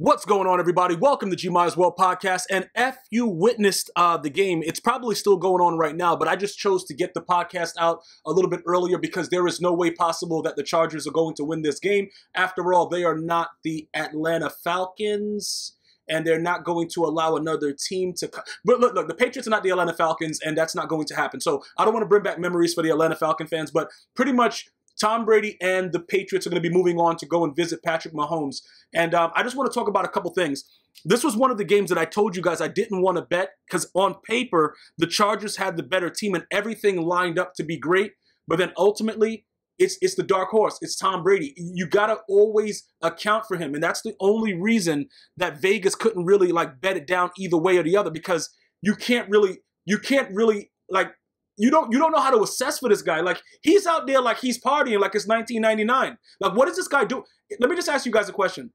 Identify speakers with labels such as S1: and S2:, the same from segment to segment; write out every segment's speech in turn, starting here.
S1: What's going on, everybody? Welcome to G Might As Well podcast. And if you witnessed the game, it's probably still going on right now, but I just chose to get the podcast out a little bit earlier because there is no way possible that the Chargers are going to win this game. After all, they are not the Atlanta Falcons, and they're not going to allow another team to... But look, the Patriots are not the Atlanta Falcons, and that's not going to happen. So I don't want to bring back memories for the Atlanta Falcon fans, but pretty much Tom Brady and the Patriots are going to be moving on to go and visit Patrick Mahomes. And I just want to talk about a couple things. This was one of the games that I told you guys I didn't want to bet because on paper, the Chargers had the better team and everything lined up to be great. But then ultimately, it's the dark horse. It's Tom Brady. You got to always account for him. And that's the only reason that Vegas couldn't really bet it down either way or the other, because you can't really you don't know how to assess for this guy. Like, he's out there like he's partying like it's 1999. Like, what does this guy do? Let me just ask you guys a question.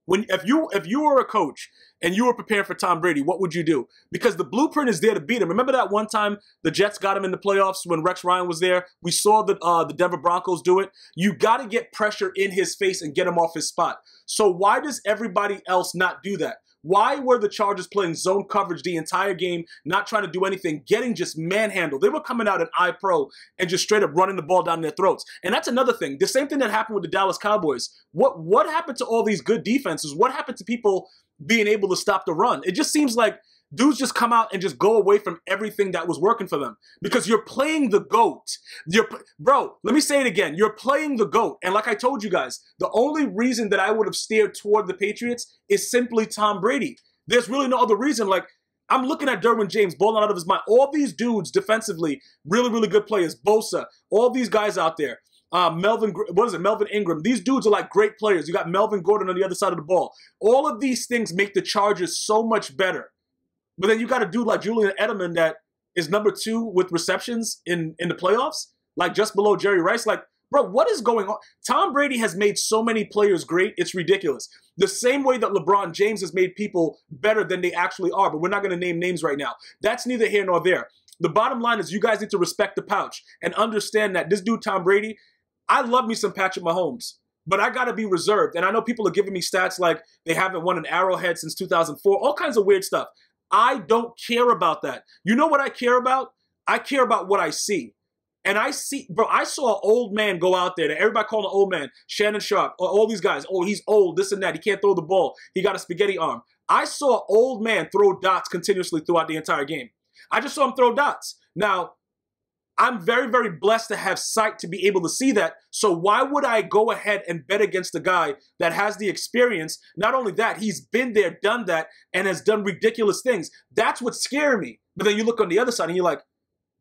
S1: If you were a coach and you were preparing for Tom Brady, what would you do? Because the blueprint is there to beat him. Remember that one time the Jets got him in the playoffs when Rex Ryan was there? We saw the Denver Broncos do it. You got to get pressure in his face and get him off his spot. So why does everybody else not do that? Why were the Chargers playing zone coverage the entire game, not trying to do anything, getting just manhandled? They were coming out in iPro and just straight up running the ball down their throats. And that's another thing. The same thing that happened with the Dallas Cowboys. What happened to all these good defenses? What happened to people being able to stop the run? It just seems like dudes just come out and just go away from everything that was working for them because you're playing the GOAT. Bro, let me say it again. You're playing the GOAT. And like I told you guys, the only reason that I would have steered toward the Patriots is simply Tom Brady. There's really no other reason. Like, I'm looking at Derwin James balling out of his mind. All these dudes defensively, really, really good players. Bosa, all these guys out there. Melvin Ingram. These dudes are like great players. You got Melvin Gordon on the other side of the ball. All of these things make the Chargers so much better. But then you got a dude like Julian Edelman that is number 2 with receptions in the playoffs, like just below Jerry Rice. Like, bro, what is going on? Tom Brady has made so many players great, it's ridiculous. The same way that LeBron James has made people better than they actually are, but we're not going to name names right now. That's neither here nor there. The bottom line is you guys need to respect the pouch and understand that this dude, Tom Brady, I love me some Patrick Mahomes, but I got to be reserved. And I know people are giving me stats like they haven't won an Arrowhead since 2004, all kinds of weird stuff. I don't care about that. You know what I care about? I care about what I see. And I see, bro, I saw an old man go out there that everybody calling an old man, Shannon Sharpe, all these guys. Oh, he's old, this and that. He can't throw the ball. He got a spaghetti arm. I saw an old man throw dots continuously throughout the entire game. I just saw him throw dots. Now, I'm very, very blessed to have sight to be able to see that. So why would I go ahead and bet against a guy that has the experience? Not only that, he's been there, done that, and has done ridiculous things. That's what's scaring me. But then you look on the other side and you're like,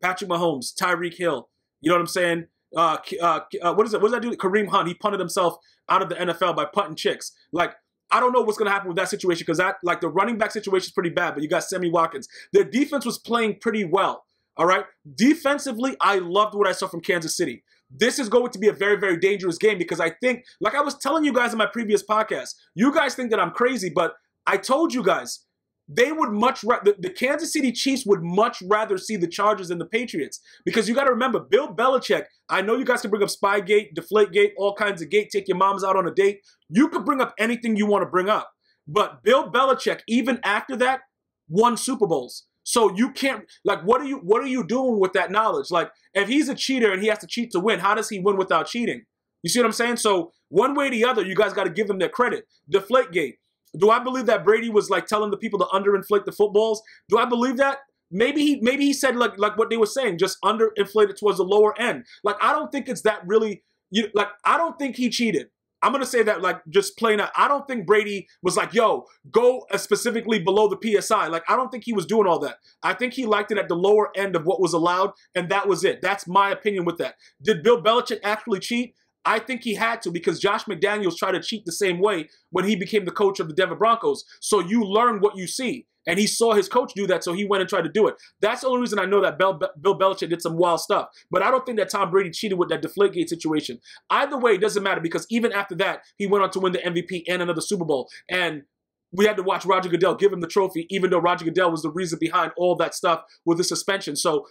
S1: Patrick Mahomes, Tyreek Hill. You know what I'm saying? What is it? What does that do? Kareem Hunt, he punted himself out of the NFL by punting chicks. Like, I don't know what's going to happen with that situation because that, like, the running back situation is pretty bad, but you got Sammy Watkins. Their defense was playing pretty well. All right. Defensively, I loved what I saw from Kansas City. This is going to be a very, very dangerous game because I think, like I was telling you guys in my previous podcast, you guys think that I'm crazy, but I told you guys they would much rather, the Kansas City Chiefs would much rather see the Chargers than the Patriots because you got to remember, Bill Belichick, I know you guys can bring up Spygate, Deflategate, all kinds of gate, take your moms out on a date. You could bring up anything you want to bring up. But Bill Belichick, even after that, won Super Bowls. So you can't, like, what are you doing with that knowledge? Like, if he's a cheater and he has to cheat to win, how does he win without cheating? You see what I'm saying? So one way or the other, you guys got to give them their credit. Deflategate. Do I believe that Brady was like telling the people to underinflate the footballs? Do I believe that? Maybe he said like what they were saying, just underinflate it towards the lower end. Like, I don't think it's that really, I don't think he cheated. I'm going to say that, like, just plain out. I don't think Brady was like, yo, go specifically below the PSI. Like, I don't think he was doing all that. I think he liked it at the lower end of what was allowed, and that was it. That's my opinion with that. Did Bill Belichick actually cheat? I think he had to because Josh McDaniels tried to cheat the same way when he became the coach of the Denver Broncos. So you learn what you see. And he saw his coach do that, so he went and tried to do it. That's the only reason I know that Bill Belichick did some wild stuff. But I don't think that Tom Brady cheated with that Deflategate situation. Either way, it doesn't matter because even after that, he went on to win the MVP and another Super Bowl. And we had to watch Roger Goodell give him the trophy, even though Roger Goodell was the reason behind all that stuff with the suspension. So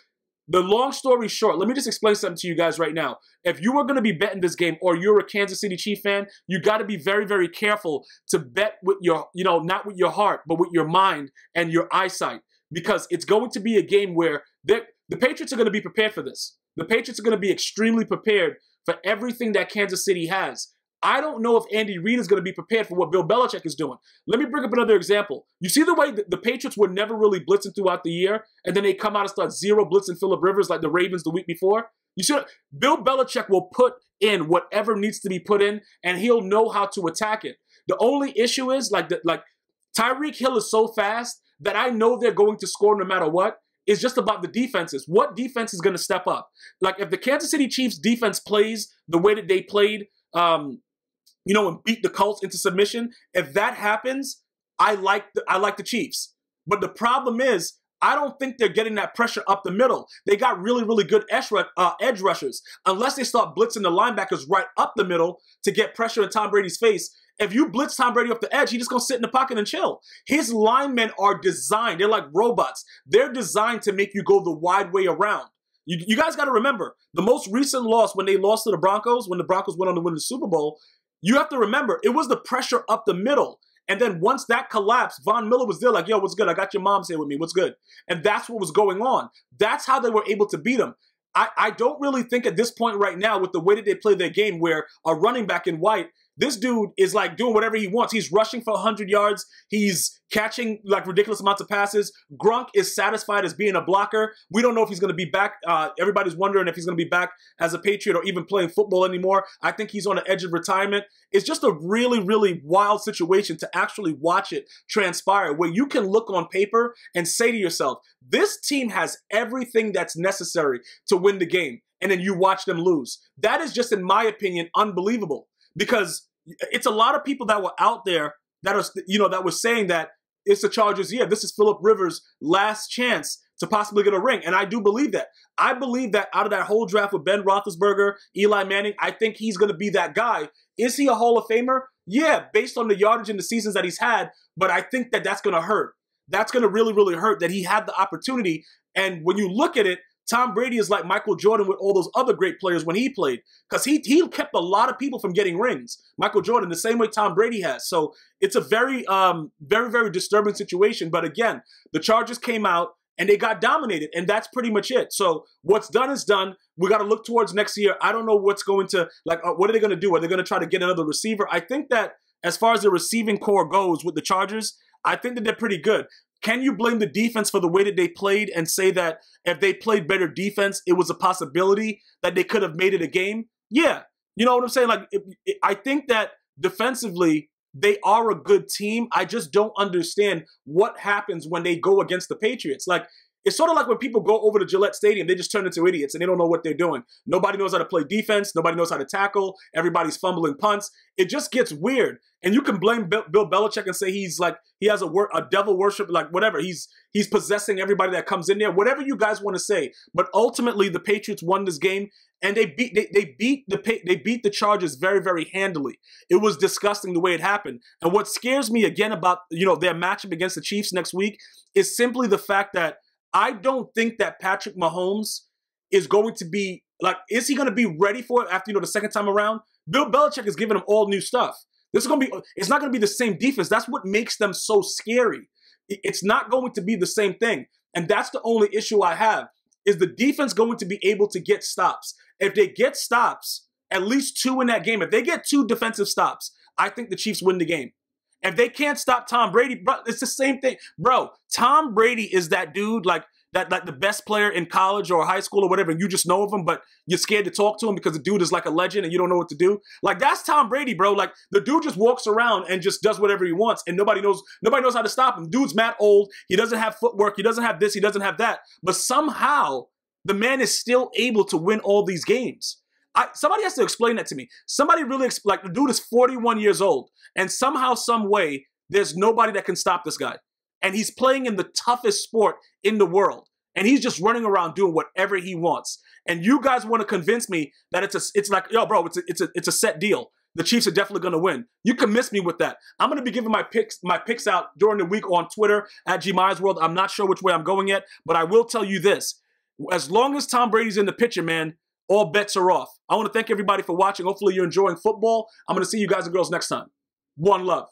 S1: The long story short, let me just explain something to you guys right now. If you were going to be betting this game or you're a Kansas City Chief fan, you got to be very, very careful to bet with your, not with your heart, but with your mind and your eyesight, because it's going to be a game where the Patriots are going to be prepared for this. The Patriots are going to be extremely prepared for everything that Kansas City has. I don't know if Andy Reid is going to be prepared for what Bill Belichick is doing. Let me bring up another example. You see the way the Patriots were never really blitzing throughout the year, and then they come out and start zero blitzing Phillip Rivers like the Ravens the week before? You see, Bill Belichick will put in whatever needs to be put in, and he'll know how to attack it. The only issue is, Tyreek Hill is so fast that I know they're going to score no matter what. It's just about the defenses. What defense is going to step up? Like, if the Kansas City Chiefs defense plays the way that they played, and beat the Colts into submission, if that happens, I like the Chiefs. But the problem is, I don't think they're getting that pressure up the middle. They got really, really good edge rushers. Unless they start blitzing the linebackers right up the middle to get pressure in Tom Brady's face. If you blitz Tom Brady off the edge, he's just going to sit in the pocket and chill. His linemen are designed. They're like robots. They're designed to make you go the wide way around. You guys got to remember, the most recent loss when they lost to the Broncos, when the Broncos went on to win the Super Bowl, you have to remember, it was the pressure up the middle. And then once that collapsed, Von Miller was there like, yo, what's good? I got your mom's here with me. What's good? And that's what was going on. That's how they were able to beat him. I don't really think at this point right now, with the way that they play their game, where a running back in white, this dude is like doing whatever he wants. He's rushing for 100 yards. He's catching like ridiculous amounts of passes. Gronk is satisfied as being a blocker. We don't know if he's going to be back. Everybody's wondering if he's going to be back as a Patriot or even playing football anymore. I think he's on the edge of retirement. It's just a really, really wild situation to actually watch it transpire, where you can look on paper and say to yourself, this team has everything that's necessary to win the game. And then you watch them lose. That is just, in my opinion, unbelievable. Because it's a lot of people that were out there that are, that were saying that it's the Chargers' year. This is Phillip Rivers' last chance to possibly get a ring. And I do believe that. I believe that out of that whole draft with Ben Roethlisberger, Eli Manning, I think he's going to be that guy. Is he a Hall of Famer? Yeah, based on the yardage and the seasons that he's had. But I think that that's going to hurt. That's going to really, really hurt that he had the opportunity. And when you look at it, Tom Brady is like Michael Jordan with all those other great players when he played, because he kept a lot of people from getting rings. Michael Jordan, the same way Tom Brady has. So it's a very, very, very disturbing situation. But again, the Chargers came out and they got dominated, and that's pretty much it. So what's done is done. We got to look towards next year. I don't know what's going to, what are they going to do? Are they going to try to get another receiver? I think that as far as the receiving core goes with the Chargers, I think that they're pretty good. Can you blame the defense for the way that they played and say that if they played better defense, it was a possibility that they could have made it a game? Yeah. You know what I'm saying? I think that defensively, they are a good team. I just don't understand what happens when they go against the Patriots. It's sort of like when people go over to Gillette Stadium, they just turn into idiots and they don't know what they're doing. Nobody knows how to play defense. Nobody knows how to tackle. Everybody's fumbling punts. It just gets weird. And you can blame Bill Belichick and say he has a devil worship, whatever. He's possessing everybody that comes in there, whatever you guys want to say. But ultimately, the Patriots won this game, and they beat the Chargers very, very handily. It was disgusting the way it happened. And what scares me again about their matchup against the Chiefs next week is simply the fact that I don't think that Patrick Mahomes is going to be, is he going to be ready for it after, the second time around? Bill Belichick is giving him all new stuff. It's not going to be the same defense. That's what makes them so scary. It's not going to be the same thing. And that's the only issue I have. Is the defense going to be able to get stops? If they get stops, at least 2 in that game, if they get 2 defensive stops, I think the Chiefs win the game. If they can't stop Tom Brady, bro, it's the same thing. Bro, Tom Brady is that dude, like the best player in college or high school or whatever, and you just know of him, but you're scared to talk to him because the dude is like a legend and you don't know what to do. That's Tom Brady, bro. The dude just walks around and just does whatever he wants, and nobody knows how to stop him. Dude's mad old. He doesn't have footwork. He doesn't have this. He doesn't have that. But somehow the man is still able to win all these games. Somebody has to explain that to me. Somebody really the dude is 41 years old, and somehow, some way, there's nobody that can stop this guy. And he's playing in the toughest sport in the world. And he's just running around doing whatever he wants. And you guys want to convince me that it's like, yo, bro, it's a set deal. The Chiefs are definitely going to win. You can miss me with that. I'm going to be giving my picks out during the week on Twitter at GMyersWorld. I'm not sure which way I'm going yet, but I will tell you this. As long as Tom Brady's in the picture, man, all bets are off. I want to thank everybody for watching. Hopefully you're enjoying football. I'm going to see you guys and girls next time. One love.